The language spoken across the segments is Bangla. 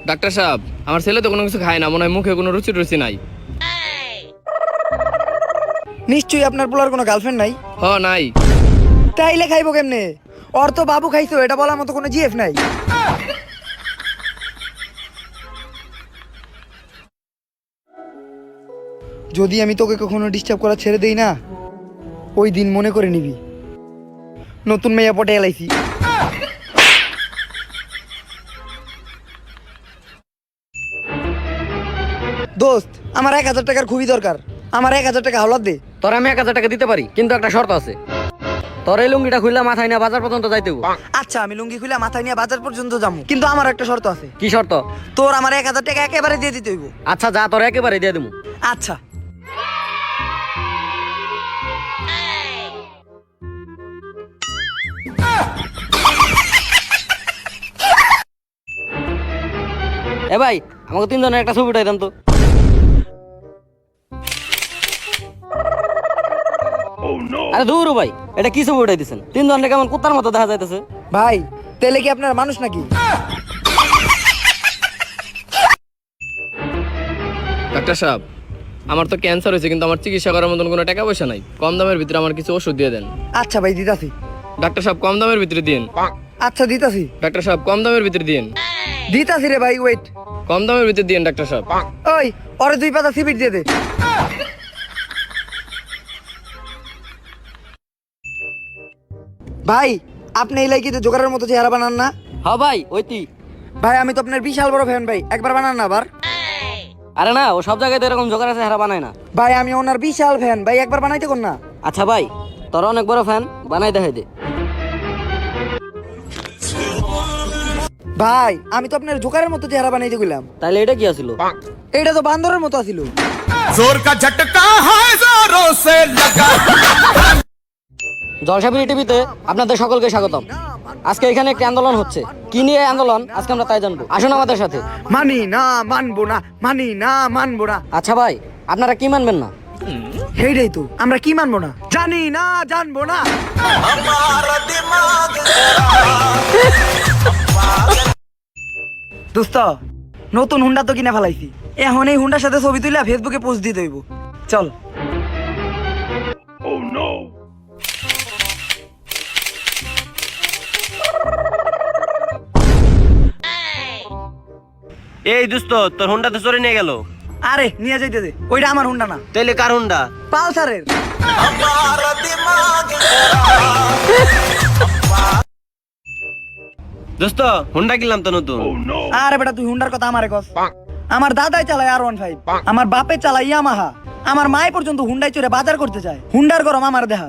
ডাক্তার সাহেব, আমার ছেলে তো কোনো কিছু খায় না, মনে হয় মুখে কোনো রুচি টুচি নাই। নিশ্চয়ই আপনার পোলার কোনো গার্লফ্রেন্ড নাই। নাই। তাইলে খাইবো কেমনে? ওর তো বাবু খাইছো, এটা বলার মতো কোনো জিএফ নাই। যদি আমি তোকে কখনো ডিস্টার্ব করা ছেড়ে দেই না, ওই দিন মনে করে নিবি নতুন মেয়ে পটে এলাইছি। দোস্ত, আমার 1,000 টাকার খুবই দরকার। আমার 1,000 টাকা হাওলাত দে। তোর আমি 1,000 টাকা দিতে পারি, কিন্তু একটা শর্ত আছে। তোর এই লুঙ্গিটা খুললে মাথায় না বাজার পর্যন্ত যাইতে হবে। আচ্ছা, আমি লুঙ্গি খুলে মাথায় নিয়ে বাজার পর্যন্ত যাবো, কিন্তু আমার একটা শর্ত আছে। কি শর্ত? তোর আমার 1,000 টাকা একেবারে দিয়ে দিতে হইব। আচ্ছা যা, তোর একেবারে দিয়ে দেবো। আচ্ছা। এ ভাই, আমাকে 3 জনের একটা ছবি উঠাই দেন তো। আরে দূর ভাই, এটা কি ছবি উঠাই দিচ্ছেন? 3 জনের কেমন কুত্তার মতো দেখা যাইতেছে। ভাই, তেলে কি আপনার মানুষ নাকি? ডাক্তার সাহেব, আমার তো ক্যান্সার হয়েছে, কিন্তু আমার চিকিৎসা করার মতন কোনো টাকা পয়সা নাই। কম দামের ভিতরে আমার কিছু ওষুধ দিয়ে দেন। আচ্ছা ভাই, দিতাছি। ডাক্তার সাহেব, কম দামের ভিতরে দিন। আচ্ছা, দিতাছি। ডাক্তার সাহেব, কম দামের ভিতরে দিন। দিতাছি রে ভাই, ওয়েট। কম দামের ভিতরে দিন ডাক্তার সাহেব। ওই, ওরে 2 পাতা সিবিট দিয়ে দে। ভাই, আপনি এই লাইকিতে জোগাড়ের মতো চেহারা বানান না? হ্যাঁ ভাই, ওই তুই। ভাই, আমি তো আপনার বিশাল বড় ফ্যান ভাই, একবার বানান না আবার। আরে না, ও সব জায়গায় তো এরকম জোগাড় আছে, হারা বানায় না। ভাই, আমি ওনার বিশাল ফ্যান ভাই, একবার বানাইতে কোন না। আচ্ছা ভাই, তোর অনেক বড় ফ্যান, বানাই দেখাই দে। ভাই, আমি তো আপনার জোকারের মতো চেহারা বানাইতে গেলাম। তাহলে এটা কি আছিল? এটা তো বান্দরের মতো আছিল। जोर का झटका है जोरों से लगा। জলসাবিরি টিভিতে আপনাদের সকলকে স্বাগতম। আজকে এখানে একটি আন্দোলন হচ্ছে। কি নিয়ে আন্দোলন, আজকে আমরা তাই জানবো। আসুন আমাদের সাথে। মানি না, মানবো না, মানি না, মানবো না। আচ্ছা ভাই, আপনারা কি মানবেন না? সেইটাই তো, আমরা কি মানবো না? জানি না, জানবো না। দোস্ত, নতুন হুন্ডা তো কিনে ফেলাইছি। এখন এই হুন্ডার সাথে ছবি তুলে ফেসবুকে পোস্ট দিতে হইব। চল। এই দোস্ত, তোর হুন্ডা তো চোরে নিয়ে গেল। আরে নিয়ে যাইতে দে, ওইটা আমার হুন্ডা না, তাইলে কার হুন্ডা? পালসারের। দোস্ত, হুন্ডা কিনলাম তো নতুন। আরে বেটা, তুই হুন্ডার কথা আমারে কস। আমার দাদাই চালায় R15, আমার বাপে চালায় ইয়ামাহা, আমার মায় পর্যন্ত হুন্ডাই চড়ে বাজার করতে চায়। হুন্ডার গরম আমার দেহা।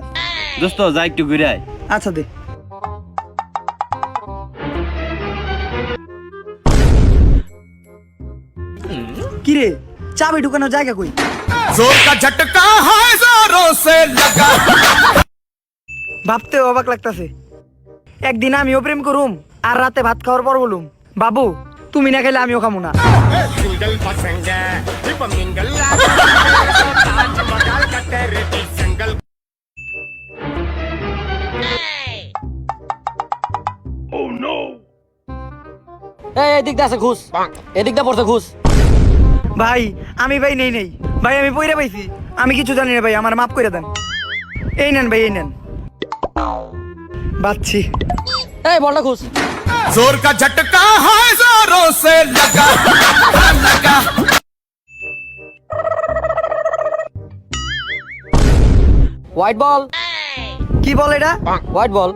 দোস্ত, যা একটু ঘুরে আয়। আচ্ছা দে। কিরে, চাবি ঢুকানোর জায়গা কই? जोर का झटका है जोरों से लगा। ভাবতে অবাক লাগতাছে। একদিন আমিও প্রেম করুম, আর রাতে ভাত খাওয়ার পর বলুম, বাবু তুমি না খেলে আমিও খামু না। सिंगल पसंग है इप मिंगल ताजमहल का तेरे दी सिंगल। এই এদিক দিয়ে আছে ঘুষ, এদিক দিয়ে পড়ছে ঘুষ। ভাই, আমি ভাই নেই নেই ভাই, আমি পইরা পাইছি, আমি কিছু জানি না ভাই, আমার মাফ করে দেন। এই নেন ভাই, এই নেন। বাচ্ছি। এই বলটা ঘুষ। जोर का झटका है जोरों से लगा लगा। White ball. কি বল এটা? White ball.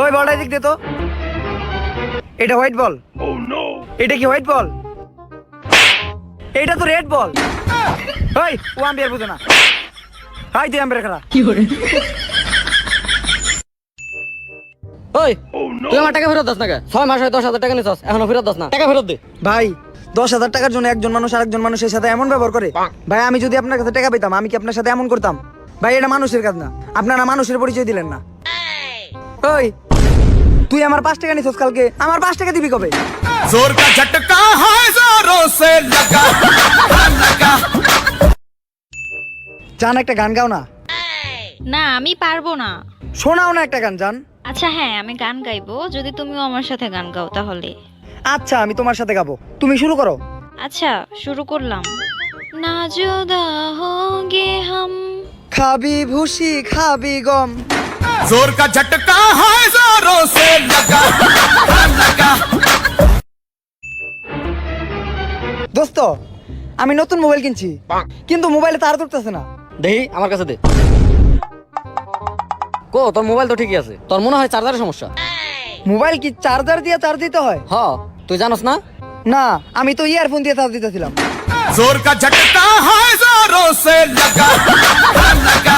ওই বলটা দিক দে তো। এটা হোয়াইট বল? এটা কি হোয়াইট বল? এটা তো রেড বল। ওই, ও আম্পায়ার বুঝো না। হাই, তুই আম্পায়ার খেলা। ওই, তুই আমার টাকা ফেরত দাস না কে? 6 মাস হয় 10,000 টাকা নিছস, এখনো ফেরত দাস না। টাকা ফেরত দে। ভাই, 10,000 টাকার জন্য একজন মানুষ আরেকজন মানুষের সাথে এমন ব্যবহার করে? ভাই, আমি যদি আপনার কাছে টাকা পেতাম, আমি কি আপনার সাথে এমন করতাম? ভাই, এটা মানুষের কাজ না, আপনারা মানুষের পরিচয় দিলেন না। ওই, তুই আমার 5 টাকা নিছস কালকে, আমার 5 টাকা দিবি কবে? जोर का झटका है जोरों से लगा लगा। জান, একটা গান গাও না। না, আমি পারবো না। শোনাও না একটা গান, জান। আচ্ছা হ্যাঁ, আমি গান গাইবো যদি তুমিও আমার সাথে গান গাও তাহলে। আচ্ছা আমি তোমার সাথে গাবো, তুমি শুরু করো। আচ্ছা শুরু করলাম। না জুদা হোগে হাম। খাবি ভুসি খাবি গম। जोर का झटका है जोरों से लगा लगा। দোস্ত আমি নতুন মোবাইল কিনছি, কিন্তু মোবাইলে তার ধরতেছে না। দেখি আমার কাছে দে। কো তোর মোবাইল তো ঠিকই আছে, তোর মনে হয় চার্জারের সমস্যা। মোবাইল কি চার্জার দিয়ে চার্জ দিতে হয়? হ, তুই জানোস না? না, আমি তো ইয়ারফোন দিয়ে চার্জ দিতেছিলাম। जोर का झटका है जोरों से लगा लगा।